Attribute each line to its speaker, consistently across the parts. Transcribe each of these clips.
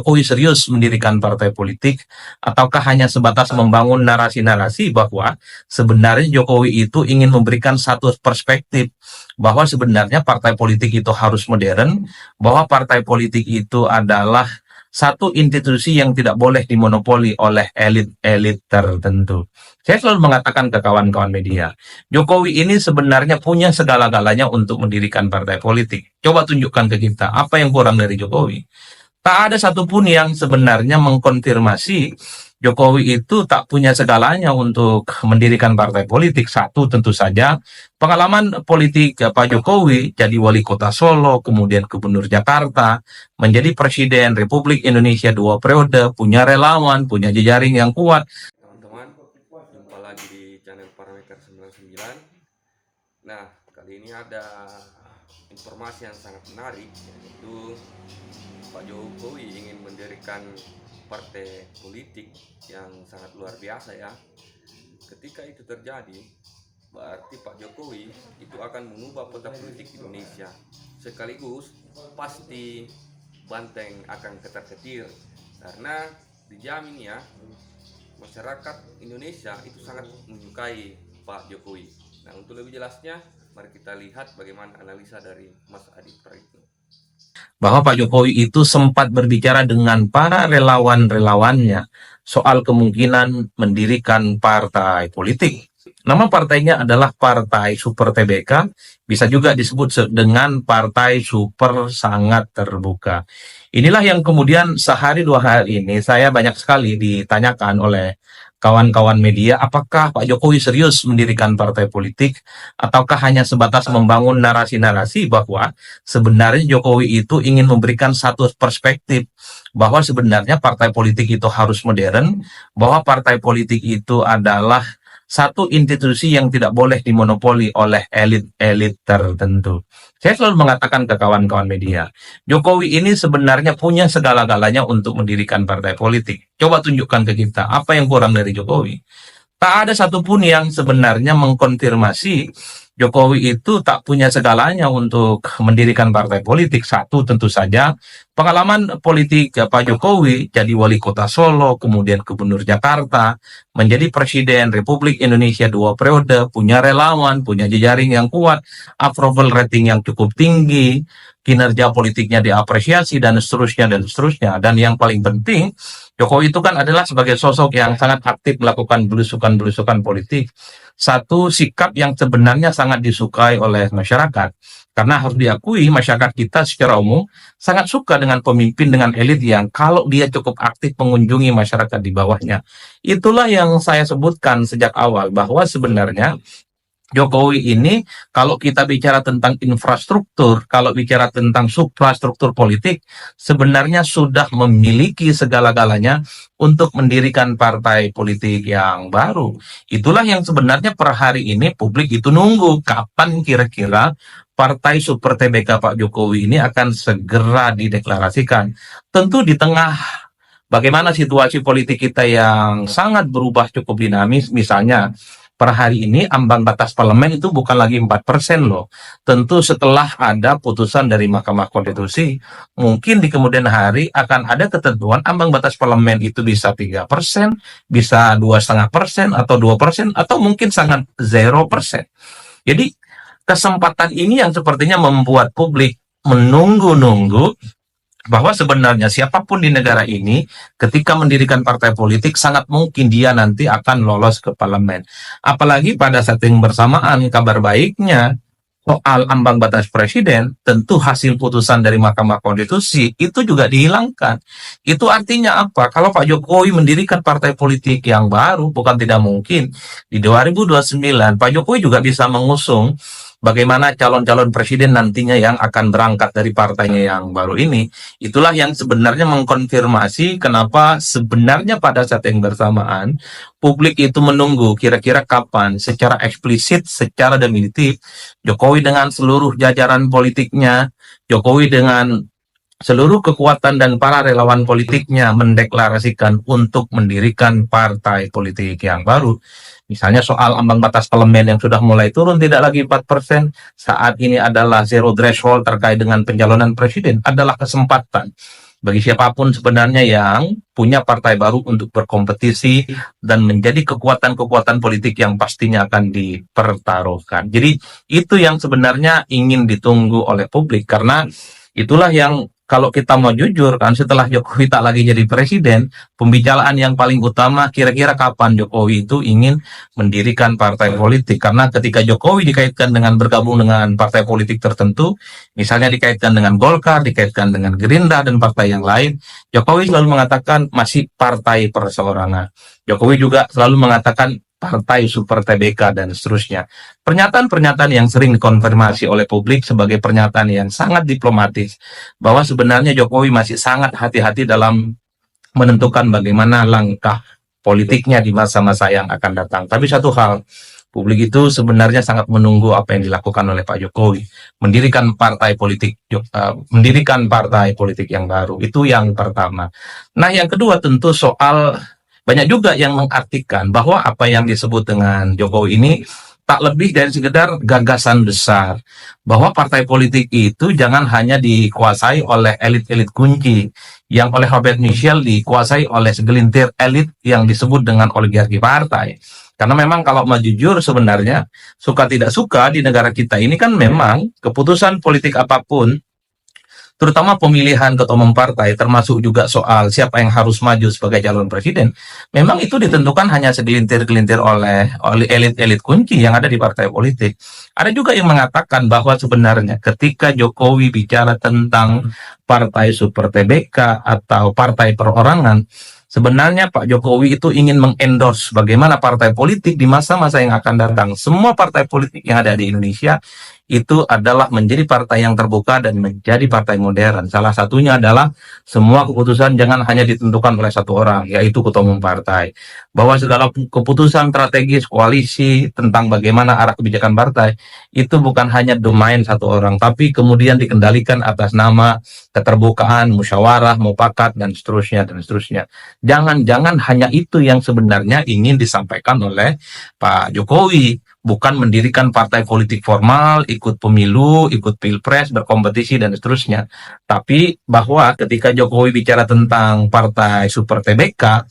Speaker 1: Jokowi serius mendirikan partai politik ataukah hanya sebatas membangun narasi-narasi bahwa sebenarnya Jokowi itu ingin memberikan satu perspektif bahwa sebenarnya partai politik itu harus modern, bahwa partai politik itu adalah satu institusi yang tidak boleh dimonopoli oleh elit-elit tertentu. Saya selalu mengatakan ke kawan-kawan media, Jokowi ini sebenarnya punya segala-galanya untuk mendirikan partai politik. Coba tunjukkan ke kita apa yang kurang dari Jokowi. Tak ada satupun yang sebenarnya mengkonfirmasi Jokowi itu tak punya segalanya untuk mendirikan partai politik. Satu, tentu saja pengalaman politik Pak Jokowi jadi wali kota Solo, kemudian gubernur Jakarta, menjadi presiden Republik Indonesia 2 periode, punya relawan, punya jejaring yang kuat.
Speaker 2: Teman-teman, jumpa lagi di channel Parameter 99. Nah, kali ini ada informasi yang sangat menarik, yaitu Pak Jokowi ingin mendirikan partai politik yang sangat luar biasa ya. Ketika itu terjadi, berarti Pak Jokowi itu akan mengubah peta politik Indonesia. Sekaligus pasti banteng akan ketar-ketir, karena dijamin ya, masyarakat Indonesia itu sangat menyukai Pak Jokowi. Nah, untuk lebih jelasnya, mari kita lihat bagaimana analisa dari Mas Adi Praitno.
Speaker 1: Bahwa Pak Jokowi itu sempat berbicara dengan para relawan-relawannya soal kemungkinan mendirikan partai politik. Nama partainya adalah Partai Super TBK, bisa juga disebut dengan Partai Super Sangat Terbuka. Inilah yang kemudian sehari 2 hari ini saya banyak sekali ditanyakan oleh kawan-kawan media, apakah Pak Jokowi serius mendirikan partai politik ataukah hanya sebatas membangun narasi-narasi bahwa sebenarnya Jokowi itu ingin memberikan satu perspektif bahwa sebenarnya partai politik itu harus modern, bahwa partai politik itu adalah satu institusi yang tidak boleh dimonopoli oleh elit-elit tertentu. Saya selalu mengatakan ke kawan-kawan media, Jokowi ini sebenarnya punya segala-galanya untuk mendirikan partai politik. Coba tunjukkan ke kita apa yang kurang dari Jokowi. Tak ada satupun yang sebenarnya mengkonfirmasi Jokowi itu tak punya segalanya untuk mendirikan partai politik. Satu, tentu saja pengalaman politik Pak Jokowi jadi wali kota Solo, kemudian gubernur Jakarta, menjadi presiden Republik Indonesia 2 periode, punya relawan, punya jejaring yang kuat, approval rating yang cukup tinggi, kinerja politiknya diapresiasi, dan seterusnya, dan seterusnya. Dan yang paling penting, Jokowi itu kan adalah sebagai sosok yang sangat aktif melakukan belusukan-belusukan politik. Satu sikap yang sebenarnya sangat disukai oleh masyarakat. Karena harus diakui masyarakat kita secara umum sangat suka dengan pemimpin, dengan elit yang kalau dia cukup aktif mengunjungi masyarakat di bawahnya. Itulah yang saya sebutkan sejak awal, bahwa sebenarnya Jokowi ini kalau kita bicara tentang infrastruktur, kalau bicara tentang suprastruktur politik, sebenarnya sudah memiliki segala-galanya untuk mendirikan partai politik yang baru. Itulah yang sebenarnya per hari ini publik itu nunggu kapan kira-kira Partai Super TBK Pak Jokowi ini akan segera dideklarasikan. Tentu di tengah bagaimana situasi politik kita yang sangat berubah cukup dinamis, misalnya per hari ini ambang batas parlemen itu bukan lagi 4% loh. Tentu setelah ada putusan dari Mahkamah Konstitusi, mungkin di kemudian hari akan ada ketentuan ambang batas parlemen itu bisa 3%, bisa 2,5% atau 2%, atau mungkin sangat 0%. Jadi kesempatan ini yang sepertinya membuat publik menunggu-nunggu bahwa sebenarnya siapapun di negara ini ketika mendirikan partai politik sangat mungkin dia nanti akan lolos ke parlemen. Apalagi pada saat yang bersamaan kabar baiknya soal ambang batas presiden, tentu hasil putusan dari Mahkamah Konstitusi itu juga dihilangkan. Itu artinya apa? Kalau Pak Jokowi mendirikan partai politik yang baru, bukan tidak mungkin di 2029 Pak Jokowi juga bisa mengusung bagaimana calon-calon presiden nantinya yang akan berangkat dari partainya yang baru ini. Itulah yang sebenarnya mengkonfirmasi kenapa sebenarnya pada saat yang bersamaan publik itu menunggu kira-kira kapan secara eksplisit, secara definitif Jokowi dengan seluruh jajaran politiknya, Jokowi dengan seluruh kekuatan dan para relawan politiknya mendeklarasikan untuk mendirikan partai politik yang baru. Misalnya soal ambang batas parlemen yang sudah mulai turun, tidak lagi 4%, saat ini adalah zero threshold terkait dengan pencalonan presiden, adalah kesempatan bagi siapapun sebenarnya yang punya partai baru untuk berkompetisi dan menjadi kekuatan-kekuatan politik yang pastinya akan dipertaruhkan. Jadi itu yang sebenarnya ingin ditunggu oleh publik, karena itulah yang kalau kita mau jujur kan, setelah Jokowi tak lagi jadi presiden, pembicaraan yang paling utama kira-kira kapan Jokowi itu ingin mendirikan partai politik. Karena ketika Jokowi dikaitkan dengan bergabung dengan partai politik tertentu, misalnya dikaitkan dengan Golkar, dikaitkan dengan Gerindra dan partai yang lain, Jokowi selalu mengatakan masih partai perseorangan. Jokowi juga selalu mengatakan partai super TBK dan seterusnya. Pernyataan-pernyataan yang sering dikonfirmasi oleh publik sebagai pernyataan yang sangat diplomatis, bahwa sebenarnya Jokowi masih sangat hati-hati dalam menentukan bagaimana langkah politiknya di masa-masa yang akan datang. Tapi satu hal, publik itu sebenarnya sangat menunggu apa yang dilakukan oleh Pak Jokowi, mendirikan partai politik yang baru. Itu yang pertama. Nah, yang kedua tentu soal, banyak juga yang mengartikan bahwa apa yang disebut dengan Jokowi ini tak lebih dari sekedar gagasan besar, bahwa partai politik itu jangan hanya dikuasai oleh elit-elit kunci, yang oleh Robert Michel dikuasai oleh segelintir elit yang disebut dengan oligarki partai. Karena memang kalau mau jujur sebenarnya, suka tidak suka di negara kita ini kan memang keputusan politik apapun, terutama pemilihan ketua umum partai, termasuk juga soal siapa yang harus maju sebagai calon presiden, memang itu ditentukan hanya segelintir-gelintir oleh elit-elit kunci yang ada di partai politik. Ada juga yang mengatakan bahwa sebenarnya ketika Jokowi bicara tentang partai super TBK atau partai perorangan, sebenarnya Pak Jokowi itu ingin mengendorse bagaimana partai politik di masa-masa yang akan datang. Semua partai politik yang ada di Indonesia itu adalah menjadi partai yang terbuka dan menjadi partai modern. Salah satunya adalah semua keputusan jangan hanya ditentukan oleh satu orang, yaitu ketua umum partai. Bahwa segala keputusan strategis koalisi tentang bagaimana arah kebijakan partai itu bukan hanya domain satu orang, tapi kemudian dikendalikan atas nama keterbukaan, musyawarah, mufakat, dan seterusnya, dan seterusnya. Jangan-jangan hanya itu yang sebenarnya ingin disampaikan oleh Pak Jokowi, bukan mendirikan partai politik formal, ikut pemilu, ikut pilpres, berkompetisi, dan seterusnya. Tapi bahwa ketika Jokowi bicara tentang partai super TBK,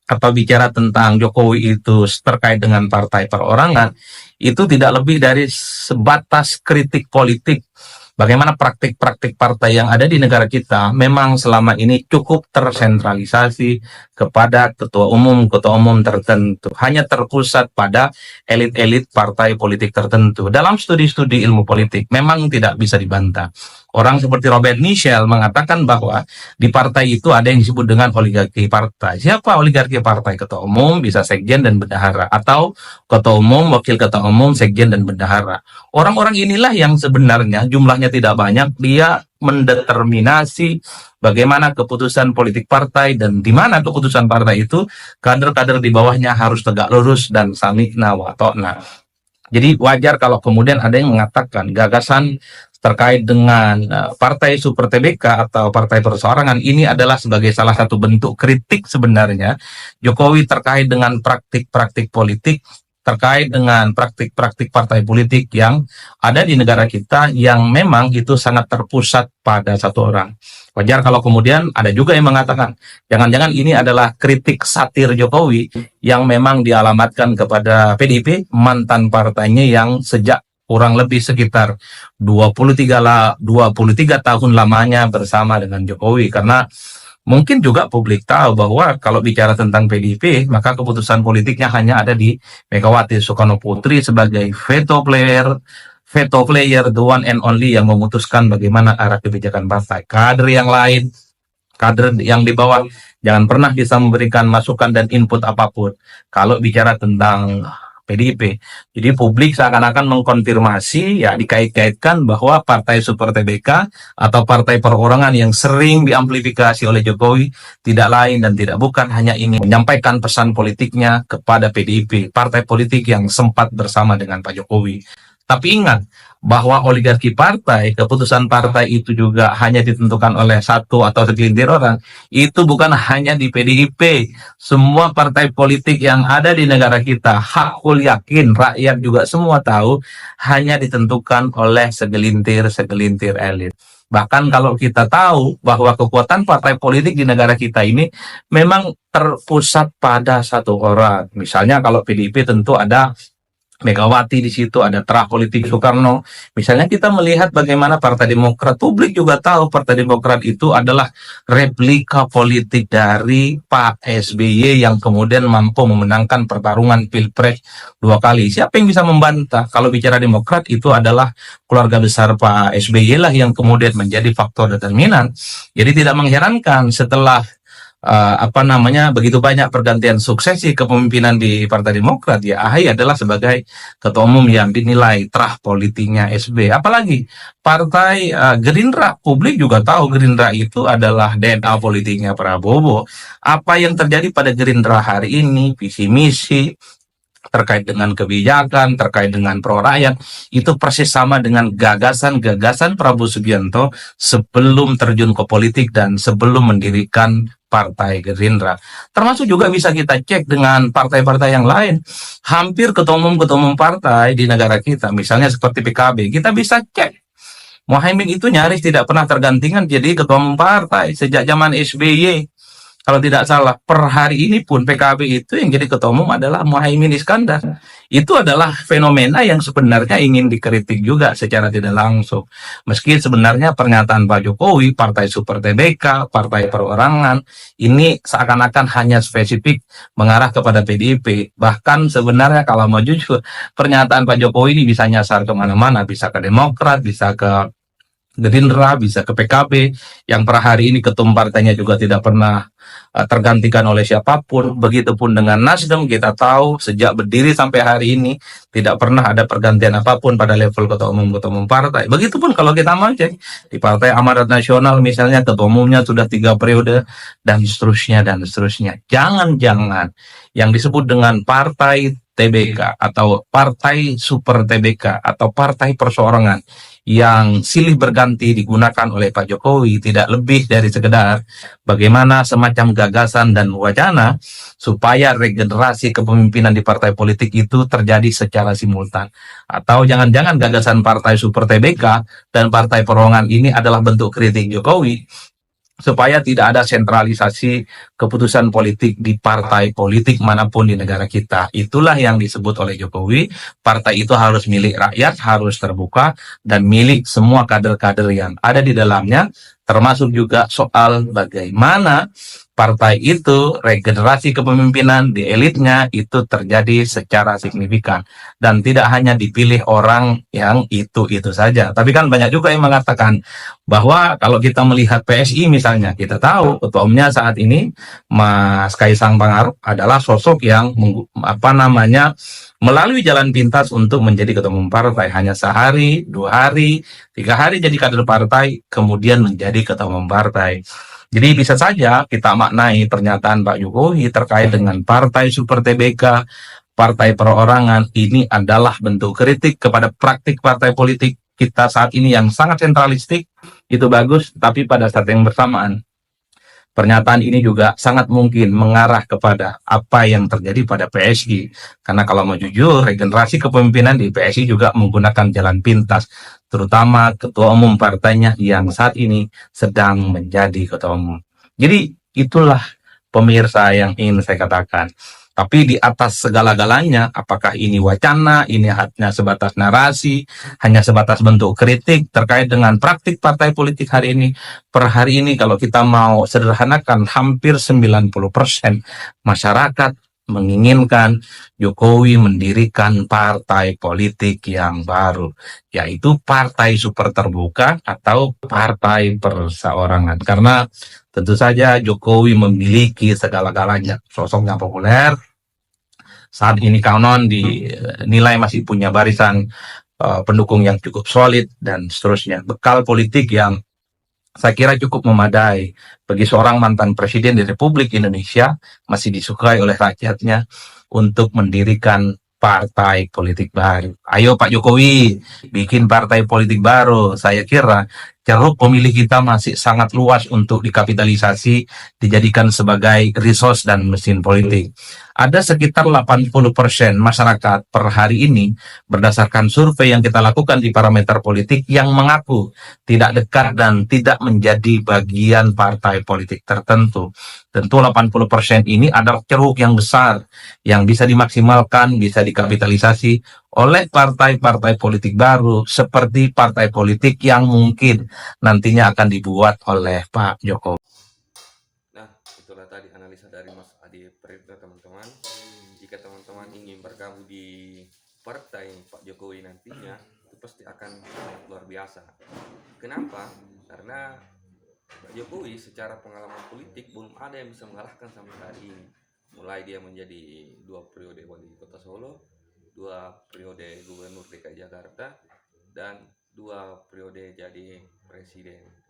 Speaker 1: atau bicara tentang Jokowi itu terkait dengan partai perorangan, itu tidak lebih dari sebatas kritik politik. Bagaimana praktik-praktik partai yang ada di negara kita memang selama ini cukup tersentralisasi kepada ketua umum tertentu, hanya terpusat pada elit-elit partai politik tertentu. Dalam studi-studi ilmu politik memang tidak bisa dibantah. Orang seperti Robert Michel mengatakan bahwa di partai itu ada yang disebut dengan oligarki partai. Siapa oligarki partai? Ketua umum, bisa sekjen dan bendahara, atau ketua umum, wakil ketua umum, sekjen dan bendahara. Orang-orang inilah yang sebenarnya jumlahnya tidak banyak, dia mendeterminasi bagaimana keputusan politik partai, dan di mana keputusan partai itu kader-kader di bawahnya harus tegak lurus dan sami'na wa ta'na. Jadi wajar kalau kemudian ada yang mengatakan gagasan terkait dengan partai super TBK atau partai perseorangan ini adalah sebagai salah satu bentuk kritik sebenarnya Jokowi terkait dengan praktik-praktik politik, terkait dengan praktik-praktik partai politik yang ada di negara kita yang memang itu sangat terpusat pada satu orang. Wajar kalau kemudian ada juga yang mengatakan jangan-jangan ini adalah kritik satir Jokowi yang memang dialamatkan kepada PDIP, mantan partainya yang sejak kurang lebih sekitar 23 tahun lamanya bersama dengan Jokowi. Karena mungkin juga publik tahu bahwa kalau bicara tentang PDIP, maka keputusan politiknya hanya ada di Megawati Soekarno Putri sebagai veto player, the one and only yang memutuskan bagaimana arah kebijakan partai. Kader yang lain, kader yang di bawah, jangan pernah bisa memberikan masukan dan input apapun kalau bicara tentang PDIP. Jadi publik seakan-akan mengkonfirmasi, ya dikait-kaitkan bahwa partai super TBK atau partai perorangan yang sering diamplifikasi oleh Jokowi tidak lain dan tidak bukan hanya ingin menyampaikan pesan politiknya kepada PDIP, partai politik yang sempat bersama dengan Pak Jokowi. Tapi ingat bahwa oligarki partai, keputusan partai itu juga hanya ditentukan oleh satu atau segelintir orang. Itu bukan hanya di PDIP. Semua partai politik yang ada di negara kita, hakul yakin, rakyat juga semua tahu, hanya ditentukan oleh segelintir elit. Bahkan kalau kita tahu bahwa kekuatan partai politik di negara kita ini memang terpusat pada satu orang. Misalnya kalau PDIP tentu ada Megawati di situ, ada terah politik Soekarno. Misalnya kita melihat bagaimana Partai Demokrat, publik juga tahu Partai Demokrat itu adalah replika politik dari Pak SBY yang kemudian mampu memenangkan pertarungan Pilpres 2 kali. Siapa yang bisa membantah kalau bicara Demokrat itu adalah keluarga besar Pak SBY lah yang kemudian menjadi faktor determinan. Jadi tidak mengherankan setelah begitu banyak pergantian suksesi kepemimpinan di Partai Demokrat, ya AHY adalah sebagai ketua umum yang dinilai terah politiknya SB. Apalagi partai Gerindra, publik juga tahu Gerindra itu adalah DNA politiknya Prabowo. Apa yang terjadi pada Gerindra hari ini, visi misi terkait dengan kebijakan, terkait dengan pro rakyat, itu persis sama dengan gagasan-gagasan Prabowo Subianto sebelum terjun ke politik dan sebelum mendirikan Partai Gerindra. Termasuk juga bisa kita cek dengan partai-partai yang lain. Hampir ketua umum partai di negara kita, misalnya seperti PKB, kita bisa cek. Muhaimin itu nyaris tidak pernah tergantikan jadi ketua umum partai sejak zaman SBY. Kalau tidak salah, per hari ini pun PKB itu yang jadi ketua umum adalah Muhaimin Iskandar. Itu adalah fenomena yang sebenarnya ingin dikritik juga secara tidak langsung. Meski sebenarnya pernyataan Pak Jokowi, Partai Super TBK, Partai Perorangan, ini seakan-akan hanya spesifik mengarah kepada PDIP. Bahkan sebenarnya kalau mau jujur, pernyataan Pak Jokowi ini bisa nyasar kemana-mana, bisa ke Demokrat, bisa ke Gerindra, bisa ke PKB, yang per hari ini ketum partainya juga tidak pernah tergantikan oleh siapapun. Begitupun dengan Nasdem, kita tahu sejak berdiri sampai hari ini tidak pernah ada pergantian apapun pada level ketua umum partai. Begitupun kalau kita mau cek di Partai Amanat Nasional misalnya, ketua umumnya sudah 3 periode dan seterusnya dan seterusnya. Jangan-jangan yang disebut dengan Partai TBK atau Partai Super TBK atau Partai Perseorangan yang silih berganti digunakan oleh Pak Jokowi tidak lebih dari sekedar bagaimana semacam gagasan dan wacana supaya regenerasi kepemimpinan di partai politik itu terjadi secara simultan. Atau jangan-jangan gagasan Partai Super TBK dan Partai Perorangan ini adalah bentuk kritik Jokowi supaya tidak ada sentralisasi keputusan politik di partai politik manapun di negara kita. Itulah yang disebut oleh Jokowi, partai itu harus milik rakyat, harus terbuka, dan milik semua kader-kader yang ada di dalamnya, termasuk juga soal bagaimana partai itu, regenerasi kepemimpinan di elitnya itu terjadi secara signifikan. Dan tidak hanya dipilih orang yang itu-itu saja. Tapi kan banyak juga yang mengatakan bahwa kalau kita melihat PSI misalnya, kita tahu ketua umumnya saat ini Mas Kaisang Pangarep adalah sosok yang melalui jalan pintas untuk menjadi ketua umum partai. Hanya sehari, 2 hari, 3 hari jadi kader partai, kemudian menjadi ketua umum partai. Jadi bisa saja kita maknai pernyataan Pak Jokowi terkait dengan Partai Super TBK, Partai Perorangan, ini adalah bentuk kritik kepada praktik partai politik kita saat ini yang sangat sentralistik. Itu bagus, tapi pada saat yang bersamaan pernyataan ini juga sangat mungkin mengarah kepada apa yang terjadi pada PSI. Karena kalau mau jujur, regenerasi kepemimpinan di PSI juga menggunakan jalan pintas, terutama ketua umum partainya yang saat ini sedang menjadi ketua umum. Jadi itulah pemirsa yang ingin saya katakan. Tapi di atas segala-galanya, apakah ini wacana, ini hanya sebatas narasi, hanya sebatas bentuk kritik terkait dengan praktik partai politik hari ini. Per hari ini kalau kita mau sederhanakan, hampir 90% masyarakat menginginkan Jokowi mendirikan partai politik yang baru, yaitu partai super terbuka atau partai perseorangan. Karena tentu saja Jokowi memiliki segala-galanya, sosoknya populer, saat ini konon dinilai masih punya barisan pendukung yang cukup solid dan seterusnya. Bekal politik yang saya kira cukup memadai bagi seorang mantan presiden di Republik Indonesia, masih disukai oleh rakyatnya untuk mendirikan partai politik baru. Ayo Pak Jokowi, bikin partai politik baru. Saya kira ceruk pemilih kita masih sangat luas untuk dikapitalisasi, dijadikan sebagai resource dan mesin politik. Ada sekitar 80% masyarakat per hari ini berdasarkan survei yang kita lakukan di parameter politik yang mengaku tidak dekat dan tidak menjadi bagian partai politik tertentu. Tentu 80% ini adalah ceruk yang besar yang bisa dimaksimalkan, bisa dikapitalisasi oleh partai-partai politik baru seperti partai politik yang mungkin nantinya akan dibuat oleh Pak Jokowi.
Speaker 2: Nah, itulah tadi analisa dari Mas Adi Prayitno, teman-teman. Jika teman-teman ingin bergabung di partai Pak Jokowi nantinya, itu pasti akan sangat luar biasa. Kenapa? Karena Pak Jokowi secara pengalaman politik belum ada yang bisa mengalahkan sampai hari ini. Mulai dia menjadi 2 periode wali kota Solo, 2 periode gubernur DKI Jakarta, dan 2 periode jadi presiden.